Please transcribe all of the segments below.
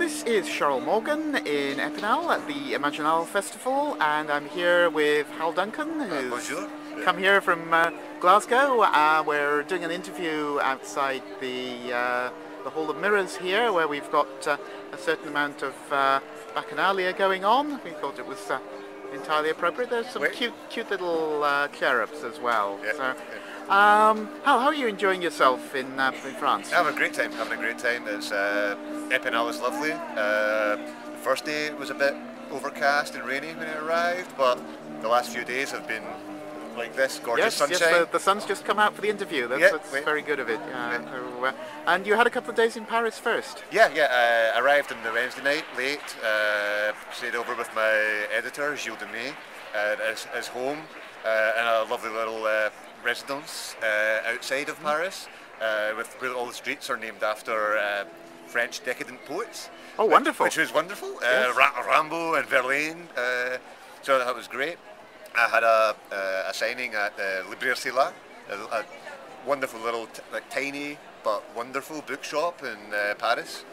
This is Charles Morgan in Epinal at the Imaginales Festival, and I'm here with Hal Duncan, who's Bonjour. come here from Glasgow. We're doing an interview outside the Hall of Mirrors here, where we've got a certain amount of bacchanalia going on. We thought it was entirely appropriate. There's some cute little cherubs as well. Yeah. So, Hal, how are you enjoying yourself in France? Having a great time. It's Epinal is lovely. The first day was a bit overcast and rainy when it arrived, but the last few days have been like this, gorgeous sunshine. Yes, the sun's just come out for the interview. That's very good of it. So, and you had a couple of days in Paris first. Yeah. Arrived on the Wednesday night late. Stayed over with my editor, Gilles Demey, at his home in a lovely little residence outside of Paris, where all the streets are named after French decadent poets. Oh, wonderful! Which was wonderful. Yes. Rimbaud and Verlaine. So that was great. I had a signing at Librairie Silla, a wonderful little, tiny but wonderful bookshop in Paris.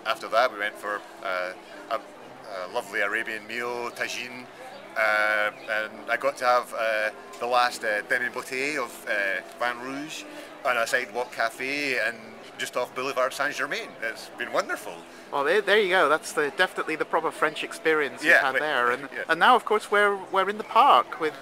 After that, we went for a lovely Arabian meal, tagine, and I got to have the last demi-bouteille of Vin Rouge on a sidewalk cafe and just off Boulevard Saint-Germain. It's been wonderful. Well, there you go. That's definitely the proper French experience you've had there. And now, of course, we're in the park with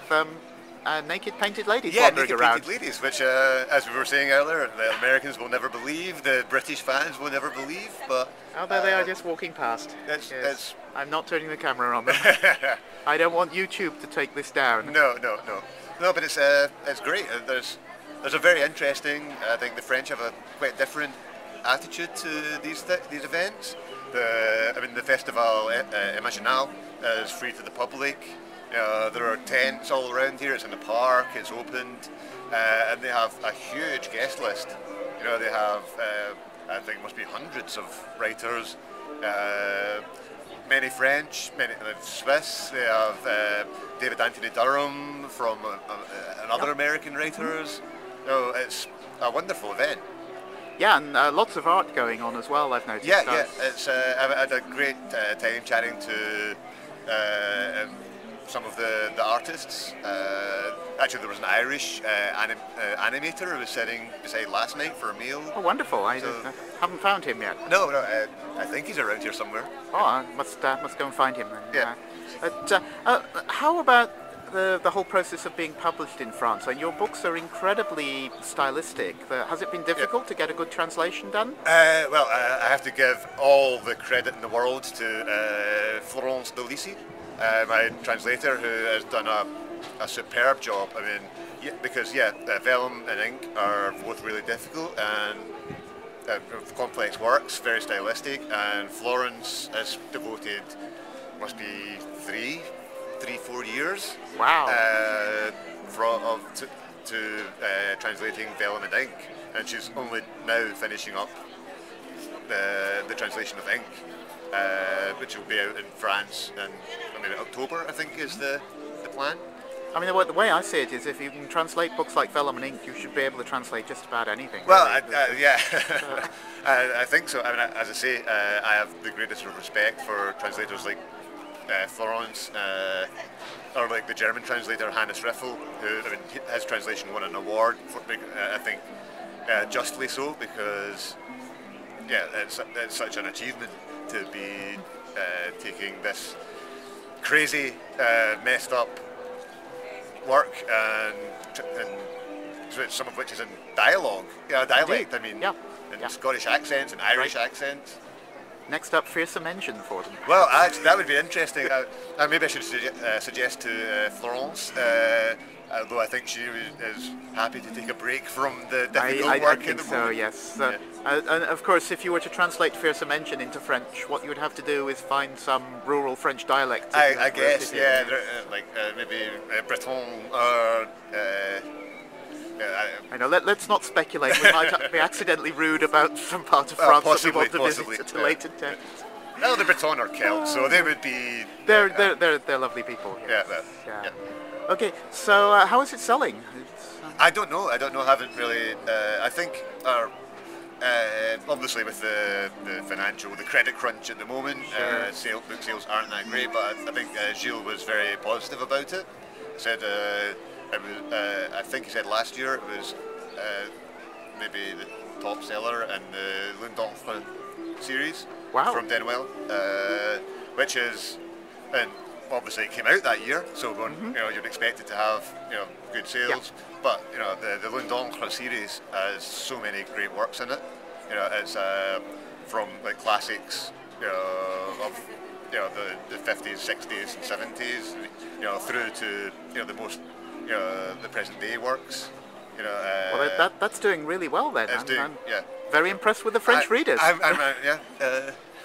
naked painted ladies wandering around. Naked painted ladies, which, as we were saying earlier, the Americans will never believe, the British fans will never believe, but... Oh, there they are, just walking past. I'm not turning the camera on them. I don't want YouTube to take this down. No, but it's great. There's a very interesting, I think the French have a quite different attitude to these events. The festival Imaginales is free to the public. There are tents all around here. It's in the park. It's opened, and they have a huge guest list. They have I think it must be hundreds of writers, many French, many Swiss. They have David Anthony Durham from and other American writers. It's a wonderful event. Yeah, and lots of art going on as well, I've noticed. Yeah. I've had a great time chatting to some of the artists. Actually, there was an Irish animator who was sitting beside last night for a meal. Oh, wonderful! I haven't found him yet. No, I think he's around here somewhere. Oh, I must go and find him then. Yeah. How about the whole process of being published in France? And your books are incredibly stylistic. Has it been difficult to get a good translation done? I have to give all the credit in the world to Florence de Lisi, my translator, who has done a superb job. I mean, because vellum and ink are both really difficult and complex works, very stylistic, and Florence has devoted, must be 4 years. Wow. To translating vellum and ink, and she's only now finishing up the translation of ink, which will be out in France in October, I think, is the plan. I mean, the way I see it is, if you can translate books like vellum and ink, you should be able to translate just about anything. Well, yeah, I think so. I mean, as I say, I have the greatest respect for translators like Florence, or like the German translator Hannes Riffel, who, his translation won an award for, I think, justly so, because it's such an achievement to be taking this crazy, messed up work and some of which is in dialect. Indeed. I mean, and Scottish accents and Irish accents. Next up, fearsome engine for them. Well, that would be interesting. Maybe I should suggest to Florence, although I think she is happy to take a break from the difficult work. I think so, yes. And of course, if you were to translate fearsome engine into French, what you would have to do is find some rural French dialect. I guess, maybe Breton or... I know. Let's not speculate. We might be accidentally rude about some part of France that we want to visit at a later date. No, the Breton are Celts, so they would be. They're lovely people. Yes. Yeah. Okay, so how is it selling? I don't know. I haven't really. I think our Obviously with the financial, the credit crunch at the moment, book sales aren't that great, but I think Gilles was very positive about it. He said, I think he said last year it was maybe the top seller in the Lune d'Encre series from Denwell, which is, and obviously it came out that year, so you'd expect it to have good sales. But the Lune d'Encre series has so many great works in it. It's from like classics of the 50s, 60s, and 70s, through to the most the present day works. Well, that's doing really well then. I'm very impressed with the French readers.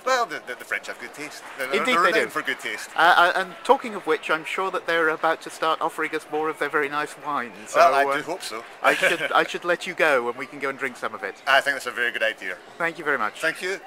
Well, the French have good taste. Indeed, they're they do. For good taste. And talking of which, I'm sure that they're about to start offering us more of their very nice wine. So, well, I do hope so. I should let you go and we can go and drink some of it. I think that's a very good idea. Thank you very much. Thank you.